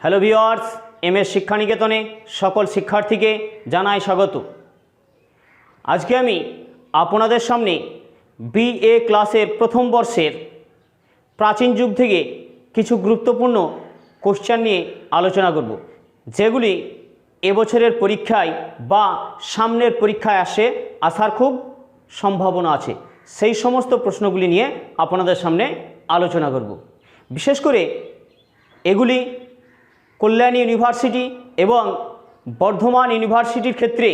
Hello viewers, শিক্ষানিকেতনে সকল শিক্ষার্থীকে জানাই স্বাগত। আজকে আমি আপনাদের সামনে বিএ ক্লাসের প্রথম বর্ষের প্রাচীন যুগ থেকে কিছু গুরুত্বপূর্ণ কোশ্চেন নিয়ে আলোচনা করব, যেগুলি এবছরের পরীক্ষায় বা সামনের পরীক্ষায় আসার খুব সম্ভাবনা আছে। সেই সমস্ত প্রশ্নগুলি নিয়ে আপনাদের সামনে আলোচনা করব। বিশেষ করে এগুলি কল্যাণী ইউনিভার্সিটি এবং বর্ধমান ইউনিভার্সিটির ক্ষেত্রে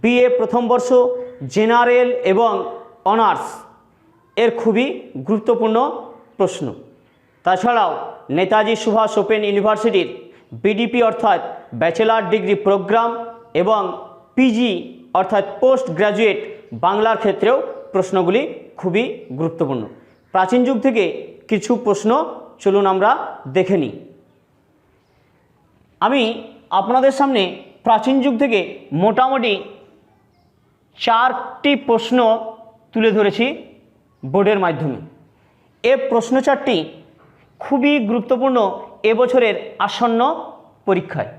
বিএ প্রথম বর্ষ জেনারেল এবং অনার্স এর খুবই গুরুত্বপূর্ণ প্রশ্ন। তাছাড়াও নেতাজি সুভাষ ওপেন ইউনিভার্সিটির বিডিপি অর্থাৎ ব্যাচেলার ডিগ্রি প্রোগ্রাম এবং পিজি অর্থাৎ পোস্ট গ্র্যাজুয়েট বাংলার ক্ষেত্রেও প্রশ্নগুলি খুবই গুরুত্বপূর্ণ। প্রাচীন যুগ থেকে কিছু প্রশ্ন চলুন আমরা দেখে নিই। আমি আপনাদের সামনে প্রাচীন যুগ থেকে মোটামুটি 4টি প্রশ্ন তুলে ধরেছি বোর্ডের মাধ্যমে। এ প্রশ্ন 4টি খুবই গুরুত্বপূর্ণ এবছরের আসন্ন পরীক্ষায়।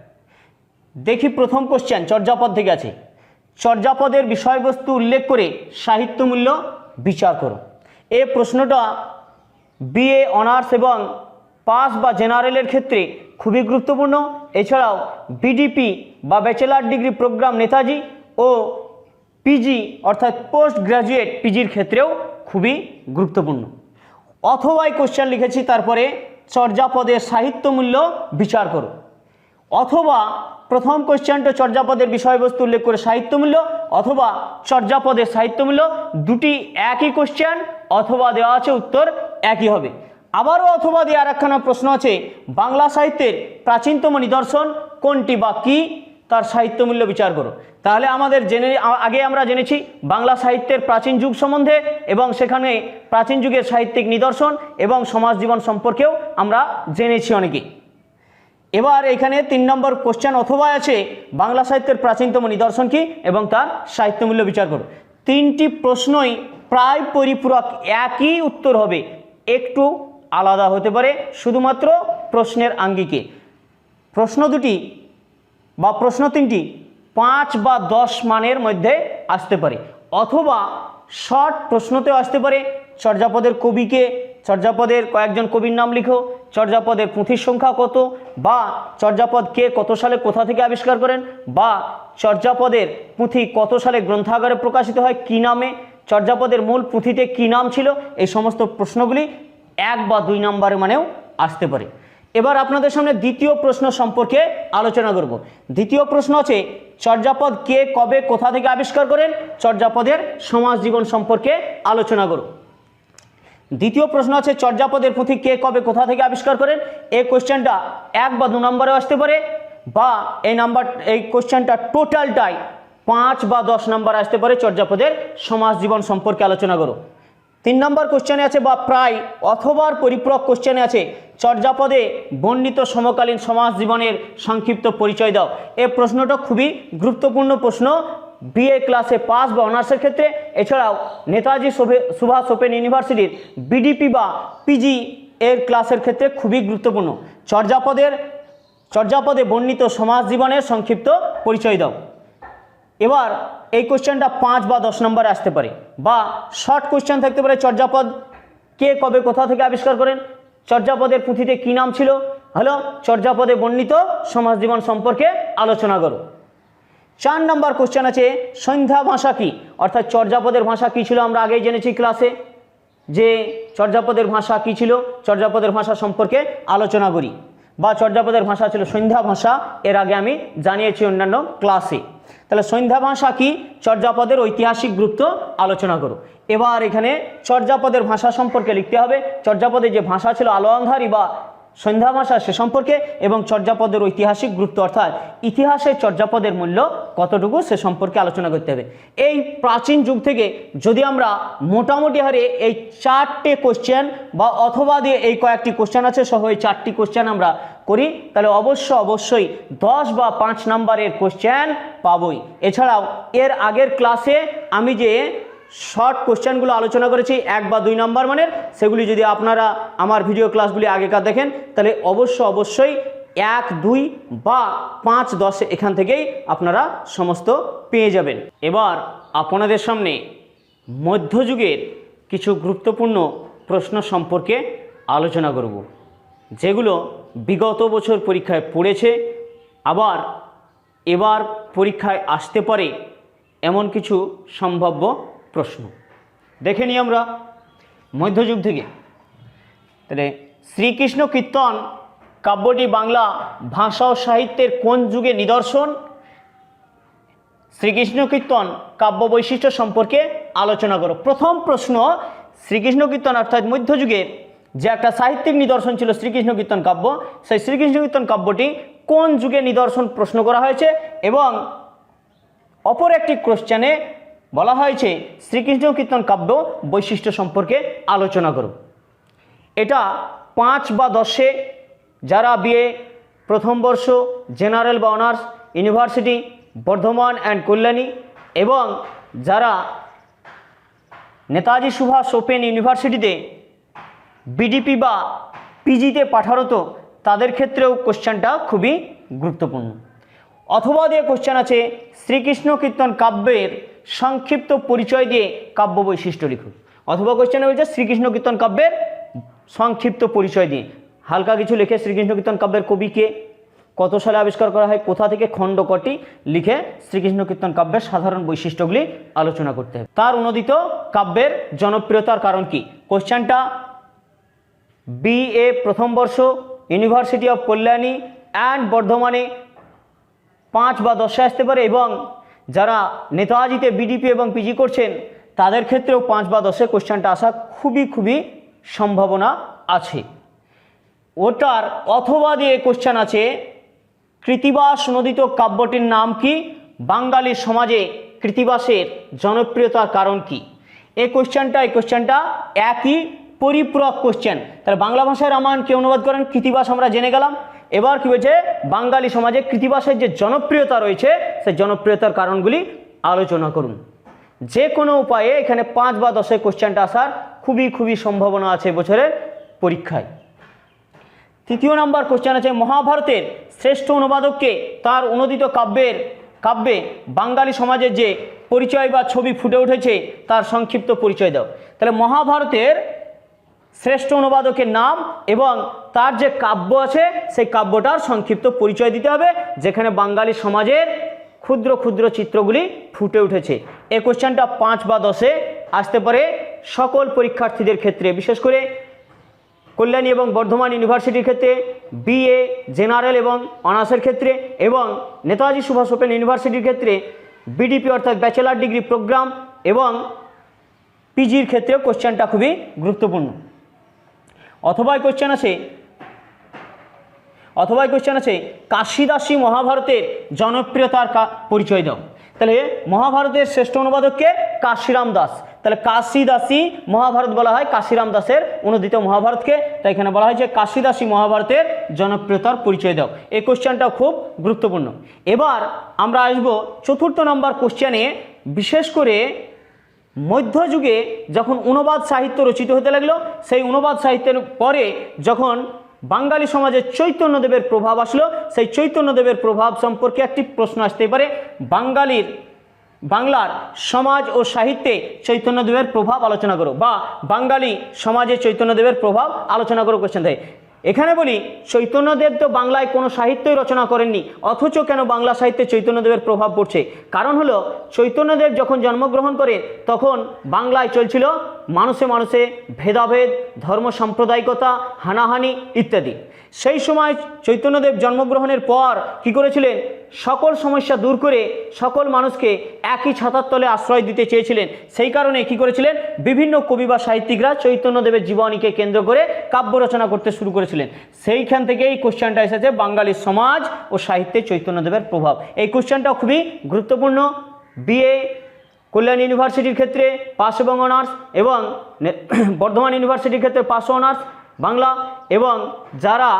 দেখি প্রথম কোশ্চেন চর্যাপদ থেকে আছে। চর্যাপদের বিষয়বস্তু উল্লেখ করে সাহিত্য মূল্য বিচার করো। এ প্রশ্নটা বিএ অনার্স এবং পাস বা জেনারেলের ক্ষেত্রে খুবই গুরুত্বপূর্ণ। এছাড়াও বিডিপি বা ব্যাচেলার ডিগ্রি প্রোগ্রাম নেতাজি ও পিজি অর্থাৎ পোস্ট গ্র্যাজুয়েট পিজির ক্ষেত্রেও খুবই গুরুত্বপূর্ণ। অথবা এই কোশ্চেন লিখেছি তারপরে চর্যাপদের সাহিত্য মূল্য বিচার করো। অথবা প্রথম কোশ্চেনটা চর্যাপদের বিষয়বস্তু উল্লেখ করে সাহিত্য মূল্য, অথবা চর্যাপদের সাহিত্য মূল্য, দুটি একই কোশ্চেন, অথবা দেওয়া আছে উত্তর একই হবে। আবারও অথবা দিয়ে আর একখানা প্রশ্ন আছে, বাংলা সাহিত্যের প্রাচীনতম নিদর্শন কোনটি বা কি, তার সাহিত্য মূল্য বিচার করো। তাহলে আমাদের আগে আমরা জেনেছি বাংলা সাহিত্যের প্রাচীন যুগ সম্বন্ধে এবং সেখানে প্রাচীন যুগের সাহিত্যিক নিদর্শন এবং সমাজ জীবন সম্পর্কেও আমরা জেনেছি অনেকে। এবার এখানে 3 নম্বর কোশ্চেন অথবা আছে বাংলা সাহিত্যের প্রাচীনতম নিদর্শন কি এবং তার সাহিত্য মূল্য বিচার করো। 3টি প্রশ্নই প্রায় পরিপূরক, একই উত্তর হবে, একটু আলাদা হতে পারে শুধুমাত্র প্রশ্নের আঙ্গিকে। প্রশ্ন দুটি বা প্রশ্ন 3টি 5 বা 10 মানের মধ্যে আসতে পারে, অথবা শর্ট প্রশ্নতেও আসতে পারে। চর্যাপদের কবিকে, চর্যাপদের কয়েকজন কবির নাম লিখো, চর্যাপদের পুঁথির সংখ্যা কত, বা চর্যাপদ কে কত সালে কোথা থেকে আবিষ্কার করেন, বা চর্যাপদের পুঁথি কত সালে গ্রন্থাগারে প্রকাশিত হয় কি নামে, চর্যাপদের মূল পুঁথিতে কি নাম ছিল। এই সমস্ত প্রশ্নগুলি 1 বা 2 নম্বরের মানেও আসতে পারে। এবার আপনাদের সামনে দ্বিতীয় প্রশ্ন সম্পর্কে আলোচনা করব। দ্বিতীয় প্রশ্ন আছে চর্যাপদ কে কবে কোথা থেকে আবিষ্কার করেন, চর্যাপদের সমাজ জীবন সম্পর্কে আলোচনা করব। দ্বিতীয় প্রশ্ন আছে চর্যাপদের পুঁথি কে কবে কোথা থেকে আবিষ্কার করেন। এই কোশ্চেনটা 1 বা 2 নম্বরেও আসতে পারে, বা এই কোশ্চেনটা টোটালটাই 5 বা 10 নম্বর আসতে পারে। চর্যাপদের সমাজ জীবন সম্পর্কে আলোচনা করো। 3 নম্বর কোশ্চেনে আছে বা প্রায় অথবার পরিপূরক কোশ্চেনে আছে চর্যাপদে বর্ণিত সমকালীন সমাজ জীবনের সংক্ষিপ্ত পরিচয় দাও। এই প্রশ্নটা খুবই গুরুত্বপূর্ণ প্রশ্ন বিএ ক্লাসে পাস বা অনার্সের ক্ষেত্রে। এছাড়াও নেতাজি সুভাষ ওপেন ইউনিভার্সিটির বিডিপি বা পিজি এর ক্লাসের ক্ষেত্রে খুবই গুরুত্বপূর্ণ। চর্যাপদে বর্ণিত সমাজ জীবনের সংক্ষিপ্ত পরিচয় দাও। এবার এই কোশ্চেনটা 5 বা 10 নম্বরে আসতে পারে, বা শর্ট কোশ্চেন থাকতে পারে চর্যাপদ কে কবে কোথা থেকে আবিষ্কার করেন, চর্যাপদের পুঁথিতে কি নাম ছিল, হলো চর্যাপদে বর্ণিত সমাজ জীবন সম্পর্কে আলোচনা করো। 4 নম্বর কোশ্চেন আছে সন্ধ্যা ভাষা কি, অর্থাৎ চর্যাপদের ভাষা কি ছিল। আমরা আগেই জেনেছি ক্লাসে যে চর্যাপদের ভাষা কি ছিল, চর্যাপদের ভাষা সম্পর্কে আলোচনা করি, বা চর্যাপদের ভাষা ছিল সন্ধ্যা ভাষা, এর আগে আমি জানিয়েছি অন্যান্য ক্লাসে। তাহলে সন্ধ্যা ভাষা কি, চর্যাপদের ঐতিহাসিক গুরুত্ব আলোচনা করো। এবার এখানে চর্যাপদের ভাষা সম্পর্কে লিখতে হবে, চর্যাপদের যে ভাষা ছিল আলো আঁধারি বা সন্ধ্যা ভাষা সে সম্পর্কে, এবং চর্যাপদের ঐতিহাসিক গুরুত্ব অর্থাৎ ইতিহাসে চর্যাপদের মূল্য কতটুকু সে সম্পর্কে আলোচনা করতে হবে। এই প্রাচীন যুগ থেকে যদি আমরা মোটামুটি হারে এই 4টে কোশ্চেন বা অথবা দিয়ে এই কয়েকটি কোশ্চেন আছে সহ এই 4টি কোশ্চেন আমরা করি, তাহলে অবশ্যই 10 বা 5 নম্বরের কোশ্চেন পাবই। এছাড়াও এর আগের ক্লাসে আমি যে শর্ট কোশ্চেনগুলো আলোচনা করেছি 1 বা 2 নম্বর মানের, সেগুলি যদি আপনারা আমার ভিডিও ক্লাসগুলি আগেকার দেখেন তাহলে অবশ্যই 1, 2 বা 5, 10 এখান থেকেই আপনারা সমস্ত পেয়ে যাবেন। এবার আপনাদের সামনে মধ্যযুগের কিছু গুরুত্বপূর্ণ প্রশ্ন সম্পর্কে আলোচনা করব, যেগুলো বিগত বছর পরীক্ষায় পড়েছে, আবার এবার পরীক্ষায় আসতে পারে এমন কিছু সম্ভাব্য প্রশ্ন। দেখে নিই আমরা মধ্যযুগ থেকে। তাহলে শ্রীকৃষ্ণ কীর্তন কাব্যটি বাংলা ভাষা ও সাহিত্যের কোন যুগে নিদর্শন? শ্রীকৃষ্ণ কীর্তন কাব্য বৈশিষ্ট্য সম্পর্কে আলোচনা করো। প্রথম প্রশ্ন, শ্রীকৃষ্ণ কীর্তন অর্থাৎ মধ্যযুগের যে একটা সাহিত্যিক নিদর্শন ছিল শ্রীকৃষ্ণ কীর্তন কাব্য, সেই শ্রীকৃষ্ণ কীর্তন কাব্যটি কোন যুগে নিদর্শন প্রশ্ন করা হয়েছে, এবং অপর একটি কোশ্চেনে বলা হয়েছে শ্রীকৃষ্ণ কীর্তন কাব্য বৈশিষ্ট্য সম্পর্কে আলোচনা করো। এটা 5 বা 10 যারা বিএ প্রথম বর্ষ জেনারেল বা honours university Bardhaman and Kalyani, এবং যারা নেতাজি সুভাষ ওপেন ইউনিভার্সিটিতে বিডিপি বা পিজিতে পাঠারত, তাদের ক্ষেত্রেও কোশ্চেনটা খুবই গুরুত্বপূর্ণ। অথবা দিয়ে কোশ্চেন আছে শ্রীকৃষ্ণ কীর্তন কাব্যের সংক্ষিপ্ত পরিচয় দিয়ে কাব্য বৈশিষ্ট্য লিখুন। অথবা কোশ্চেনে বলছে শ্রীকৃষ্ণ কীর্তন কাব্যের সংক্ষিপ্ত পরিচয় দিয়ে হালকা কিছু লিখে শ্রীকৃষ্ণ কীর্তন কাব্যের কবি কে, কত সালে আবিষ্কার করা হয়, কোথা থেকে, খণ্ড কটি লিখে শ্রীকৃষ্ণ কীর্তন কাব্যের সাধারণ বৈশিষ্ট্যগুলি আলোচনা করতে হবে। তার অনুদিত কাব্যের জনপ্রিয়তার কারণ কি? কোশ্চেনটা বিএ প্রথম বর্ষ ইউনিভার্সিটি অফ কল্যাণী অ্যান্ড বর্ধমানে 5 বা 10 আসতে পারে, এবং যারা নেতাজিতে বিডিপি এবং পিজি করছেন তাদের ক্ষেত্রেও 5 বা 10 কোশ্চেনটা আসা খুবই সম্ভাবনা আছে। ওটার অথবা দিয়ে কোশ্চেন আছে কৃত্তিবাস নন্দিত কাব্যটির নাম কি? বাঙালি সমাজে কৃত্তিবাসের জনপ্রিয়তার কারণ কি? এই কোশ্চেনটা একই পরিপূরক কোশ্চেন। তাহলে বাংলা ভাষায় রামায়ণকে অনুবাদ করেন কৃত্তিবাস, আমরা জেনে গেলাম। এবার কি বলছে, বাঙালি সমাজে কৃত্তিবাসের যে জনপ্রিয়তা রয়েছে সেই জনপ্রিয়তার কারণগুলি আলোচনা করুন। যে কোনো উপায়ে এখানে 5 বা 10 কোশ্চেনটা আসার খুবই সম্ভাবনা আছে বছরের পরীক্ষায়। তৃতীয় নম্বর কোশ্চেন আছে মহাভারতের শ্রেষ্ঠ অনুবাদককে তার অনুদিত কাব্যে বাঙালি সমাজের যে পরিচয় বা ছবি ফুটে উঠেছে তার সংক্ষিপ্ত পরিচয় দাও। তাহলে মহাভারতের শ্রেষ্ঠ অনুবাদকের নাম এবং তার যে কাব্য আছে সেই কাব্যটার সংক্ষিপ্ত পরিচয় দিতে হবে, যেখানে বাঙালি সমাজের ক্ষুদ্র চিত্রগুলি ফুটে উঠেছে। এই কোশ্চেনটা 5 বা 10 আসতে পারে সকল পরীক্ষার্থীদের ক্ষেত্রে, বিশেষ করে কল্যাণী এবং বর্ধমান ইউনিভার্সিটির ক্ষেত্রে, বিএ জেনারেল এবং অনার্সের ক্ষেত্রে, এবং নেতাজি সুভাষ ওপেন ইউনিভার্সিটির ক্ষেত্রে বিডিপি অর্থাৎ ব্যাচেলার ডিগ্রি প্রোগ্রাম এবং পিজির ক্ষেত্রেও কোশ্চেনটা খুবই গুরুত্বপূর্ণ। অথবা কোশ্চেন আছে কাশিদাসী মহাভারতের জনপ্রিয়তার পরিচয় দাও। তাহলে মহাভারতের শ্রেষ্ঠ অনুবাদককে কাশিরাম দাস। তাহলে কাশিদাসী মহাভারত বলা হয় কাশিরাম দাসের অনুদিত মহাভারতকে, তাই এখানে বলা হয়েছে কাশিদাসী মহাভারতের জনপ্রিয়তার পরিচয় দাও। এই কোশ্চেনটাও খুব গুরুত্বপূর্ণ। এবার আমরা আসবো 4র্থ নম্বর কোশ্চেনে। বিশেষ করে মধ্যযুগে যখন অনুবাদ সাহিত্য রচিত হতে লাগলো, সেই অনুবাদ সাহিত্যের পরে যখন বাঙালি সমাজে চৈতন্যদেবের প্রভাব আসলো, সেই চৈতন্যদেবের প্রভাব সম্পর্কে একটি প্রশ্ন আসতে পারে। বাংলার সমাজ ও সাহিত্যে চৈতন্যদেবের প্রভাব আলোচনা করো, বা বাঙালি সমাজে চৈতন্যদেবের প্রভাব আলোচনা করো কোশ্চেন থাকে। এখানে বলি চৈতন্যদেব তো বাংলায় কোনো সাহিত্যই রচনা করেননি, অথচ কেন বাংলা সাহিত্যে চৈতন্যদেবের প্রভাব পড়ছে? কারণ হলো চৈতন্যদেব যখন জন্মগ্রহণ করেন তখন বাংলায় চলছিল মানুষে ভেদাভেদ, ধর্ম সাম্প্রদায়িকতা, হানাহানি ইত্যাদি। সেই সময় চৈতন্যদেব জন্মগ্রহণের পর কি করেছিলেন? সকল সমস্যা দূর করে সকল মানুষকে একই ছাতার তলে আশ্রয় দিতে চেয়েছিলেন। সেই কারণে কি করেছিলেন? বিভিন্ন কবি বা সাহিত্যিকরা চৈতন্যদেবের জীবনীকে কেন্দ্র করে কাব্য রচনা করতে শুরু করেছিলেন। সেইখান থেকেই কোশ্চেনটা এসেছে বাঙালি সমাজ ও সাহিত্যে চৈতন্যদেবের প্রভাব। এই কোশ্চেনটাও খুবই গুরুত্বপূর্ণ। বিএ কল্যাণ ইউনিভার্সিটির ক্ষেত্রে পাস এবং অনার্স, এবং বর্ধমান ইউনিভার্সিটির ক্ষেত্রে পাস ও অনার্স বাংলা, এবং যারা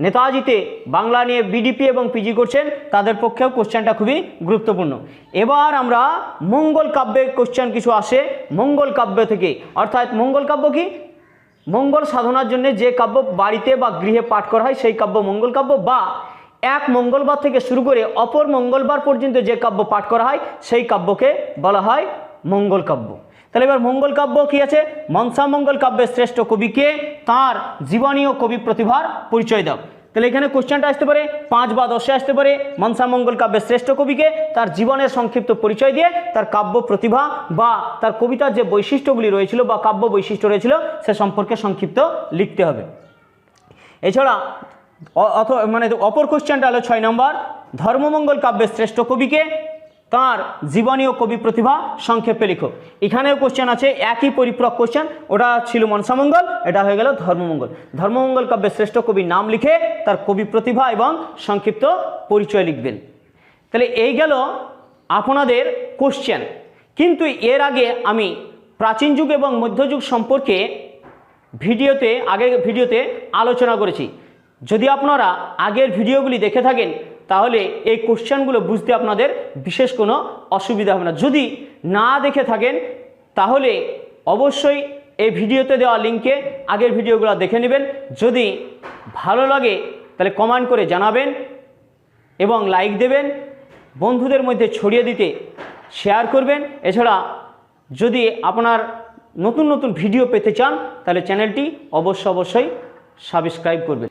নেতাজিতে বাংলা নিয়ে বিডিপি এবং পিজি করছেন তাদের পক্ষেও কোশ্চেনটা খুবই গুরুত্বপূর্ণ। এবার আমরা মঙ্গল কাব্যের কোশ্চেন কিছু আসে মঙ্গল কাব্য থেকে, অর্থাৎ মঙ্গল কাব্য কি? মঙ্গল সাধনার জন্য যে কাব্য বাড়িতে বা গৃহে পাঠ করা হয় সেই কাব্য মঙ্গল কাব্য, বা এক মঙ্গলবার থেকে শুরু করে অপর মঙ্গলবার পর্যন্ত যে কাব্য পাঠ করা হয় সেই কাব্যকে বলা হয় মঙ্গল কাব্য। তাহলে এবার মঙ্গল কাব্য কি আছে? মনসা মঙ্গল কাব্যের শ্রেষ্ঠ কবিকে, তার জীবনী ও কবি প্রতিভার পরিচয় দাও। তাহলে এখানে কোশ্চেনটা আসতে পারে 5 বা 10-এ আসতে পারে। মনসা মঙ্গল কাব্যের শ্রেষ্ঠ কবিকে, তার জীবনের সংক্ষিপ্ত পরিচয় দিয়ে তার কাব্য প্রতিভা বা তার কবিতার যে বৈশিষ্ট্যগুলি রয়েছিল বা কাব্য বৈশিষ্ট্য রয়েছিল সে সম্পর্কে সংক্ষিপ্ত লিখতে হবে। এছাড়া অপর কোশ্চেনটা হলো 6 নম্বর, ধর্মমঙ্গল কাব্যের শ্রেষ্ঠ কবিকে, তার জীবনী ও কবি প্রতিভা সংক্ষেপে লিখো। এখানেও কোশ্চেন আছে, একই পরিপূরক কোশ্চেন, ওটা ছিল মনসামঙ্গল, এটা হয়ে গেল ধর্মমঙ্গল। ধর্মমঙ্গল কাব্যের শ্রেষ্ঠ কবির নাম লিখে তার কবি প্রতিভা এবং সংক্ষিপ্ত পরিচয় লিখবেন। তাহলে এই গেল আপনাদের কোশ্চেন। কিন্তু এর আগে আমি প্রাচীন যুগ এবং মধ্যযুগ সম্পর্কে আগের ভিডিওতে আলোচনা করেছি। যদি আপনারা আগের ভিডিওগুলি দেখে থাকেন তাহলে এই কোশ্চেনগুলো বুঝতে আপনাদের বিশেষ কোনো অসুবিধা হবে না। যদি না দেখে থাকেন তাহলে অবশ্যই এই ভিডিওতে দেওয়া লিঙ্কে আগের ভিডিওগুলো দেখে নেবেন। যদি ভালো লাগে তাহলে কমেন্ট করে জানাবেন এবং লাইক দেবেন, বন্ধুদের মধ্যে ছড়িয়ে দিতে শেয়ার করবেন। এছাড়া যদি আপনার নতুন নতুন ভিডিও পেতে চান তাহলে চ্যানেলটি অবশ্যই সাবস্ক্রাইব করবেন।